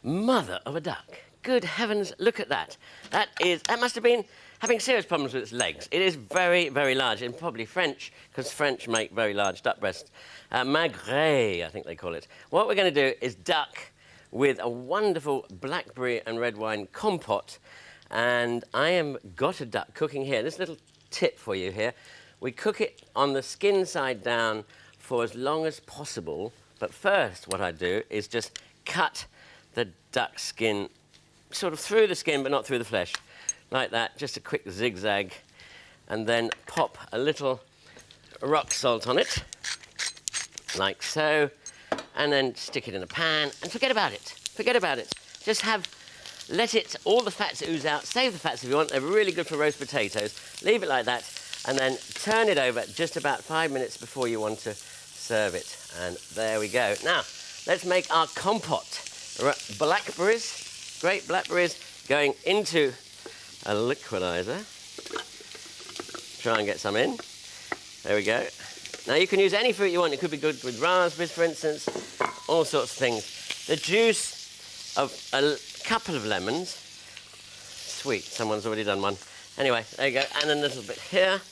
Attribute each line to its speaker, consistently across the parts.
Speaker 1: Mother of a duck. Good heavens, look at that. That must have been having serious problems with its legs. It is very, very large, and probably French, because French make very large duck breasts. Magret, I think they call it. What we're going to do is duck with a wonderful blackberry and red wine compote. And I am got a duck cooking here. This little tip for you here. We cook it on the skin side down for as long as possible. But first, what I do is just cut the duck skin sort of through the skin, but not through the flesh. Like that, just a quick zigzag. And then pop a little rock salt on it, like so. And then stick it in a pan and forget about it. Forget about it. Just let all the fats ooze out. Save the fats if you want. They're really good for roast potatoes. Leave it like that. And then turn it over just about 5 minutes before you want to serve it. And there we go. Now, let's make our compote. Blackberries, great blackberries, going into a liquidizer. Try and get some in. There we go. Now, you can use any fruit you want. It could be good with raspberries, for instance, all sorts of things. The juice of a couple of lemons. Sweet, someone's already done one. Anyway, there you go. And a little bit here.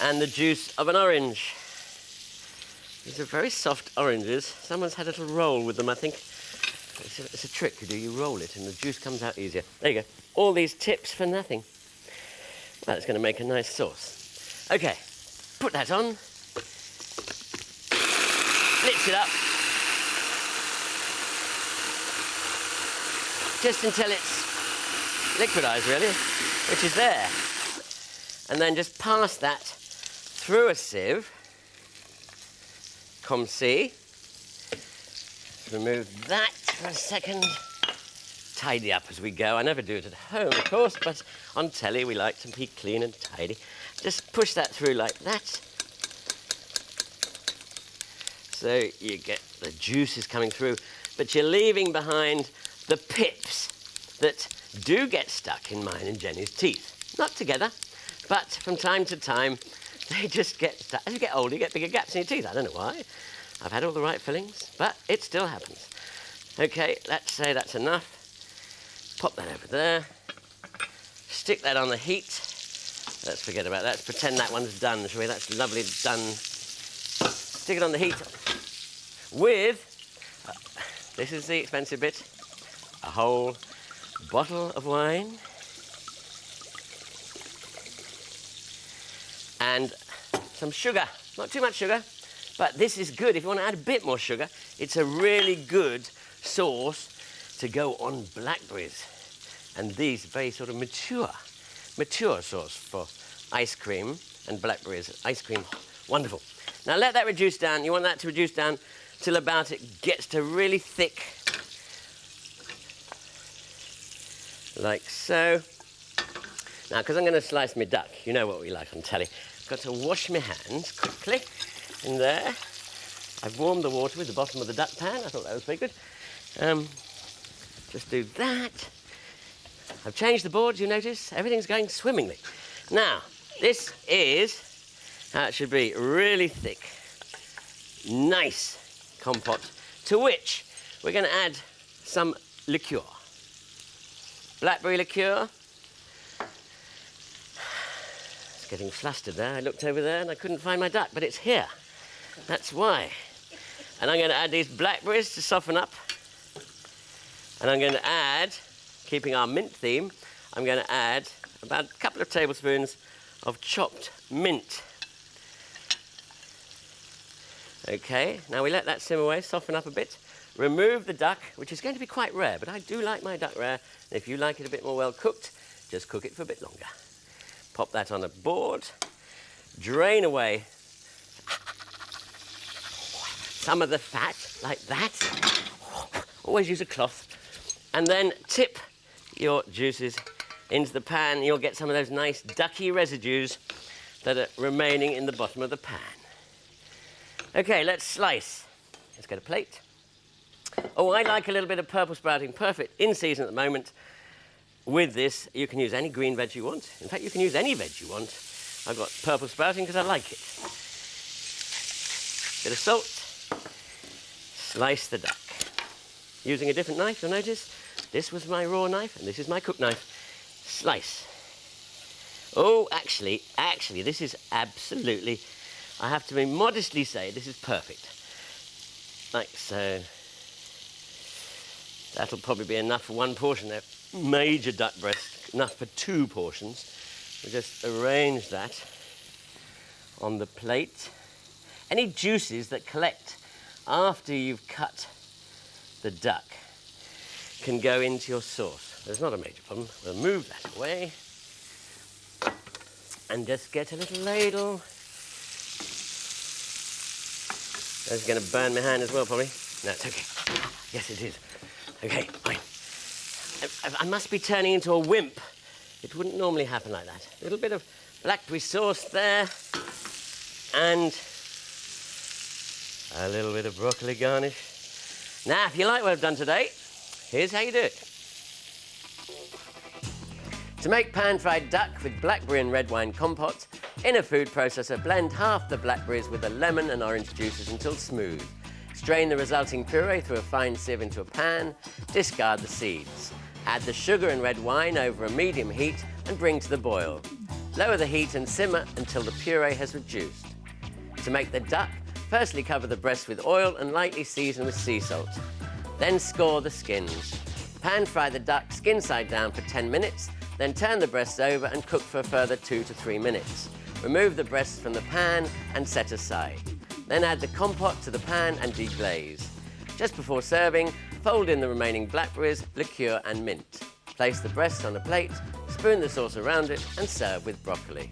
Speaker 1: And the juice of an orange. These are very soft oranges. Someone's had a little roll with them, I think. It's a trick you do. You roll it and the juice comes out easier. There you go. All these tips for nothing. Well, it's going to make a nice sauce. OK, put that on. Blitz it up. Just until it's liquidized, really, which is there. And then just pass that through a sieve. Comme si. Remove that for a second. Tidy up as we go. I never do it at home, of course, but on telly we like to be clean and tidy. Just push that through like that. So you get the juices coming through, but you're leaving behind the pips that do get stuck in mine and Jenny's teeth. Not together, but from time to time, they just get stuck. As you get older, you get bigger gaps in your teeth. I don't know why. I've had all the right fillings, but it still happens. OK, let's say that's enough. Pop that over there. Stick that on the heat. Let's forget about that. Let's pretend that one's done, shall we? That's lovely done. Stick it on the heat with, this is the expensive bit, a whole bottle of wine. And some sugar. Not too much sugar. But this is good. If you want to add a bit more sugar, it's a really good sauce to go on blackberries. And these very sort of mature sauce for ice cream and blackberries. Ice cream, wonderful. Now let that reduce down. You want that to reduce down till about it gets to really thick. Like so. Now, because I'm going to slice my duck, you know what we like on telly. I've got to wash my hands quickly. In there, I've warmed the water with the bottom of the duck pan. I thought that was very good. Just do that. I've changed the boards, you notice? Everything's going swimmingly. Now, this is how it should be. Really thick, nice compote, to which we're going to add some liqueur. Blackberry liqueur. It's getting flustered there. I looked over there and I couldn't find my duck, but it's here. That's why. And I'm going to add these blackberries to soften up. And I'm going to add, keeping our mint theme, I'm going to add about a couple of tablespoons of chopped mint. OK, now we let that simmer away, soften up a bit. Remove the duck, which is going to be quite rare, but I do like my duck rare. And if you like it a bit more well cooked, just cook it for a bit longer. Pop that on a board. Drain away some of the fat, like that. Always use a cloth. And then tip your juices into the pan. You'll get some of those nice ducky residues that are remaining in the bottom of the pan. OK, let's slice. Let's get a plate. Oh, I like a little bit of purple sprouting. Perfect. In season at the moment. With this, you can use any green veg you want. In fact, you can use any veg you want. I've got purple sprouting because I like it. Bit of salt. Slice the duck. using a different knife, you'll notice. This was my raw knife, and this is my cook knife. Slice. Oh, actually, this is absolutely, I have to modestly say, this is perfect. Like so. That'll probably be enough for one portion there. Major duck breast, enough for 2 portions. We'll just arrange that on the plate. Any juices that collect after you've cut the duck can go into your sauce. There's not a major problem. We'll move that away and just get a little ladle. That's going to burn my hand as well, probably. No, it's okay. Yes, it is. Okay, fine. I must be turning into a wimp. It wouldn't normally happen like that. A little bit of blackberry sauce there, and a little bit of broccoli garnish. Now, if you like what I've done today, here's how you do it. To make pan-fried duck with blackberry and red wine compote, in a food processor, blend half the blackberries with the lemon and orange juices until smooth. Strain the resulting puree through a fine sieve into a pan, discard the seeds. Add the sugar and red wine over a medium heat and bring to the boil. Lower the heat and simmer until the puree has reduced. To make the duck, firstly cover the breast with oil and lightly season with sea salt. Then score the skins. Pan-fry the duck skin side down for 10 minutes, then turn the breasts over and cook for a further 2 to 3 minutes. Remove the breasts from the pan and set aside. Then add the compote to the pan and deglaze. Just before serving, fold in the remaining blackberries, liqueur and mint. Place the breasts on a plate, spoon the sauce around it and serve with broccoli.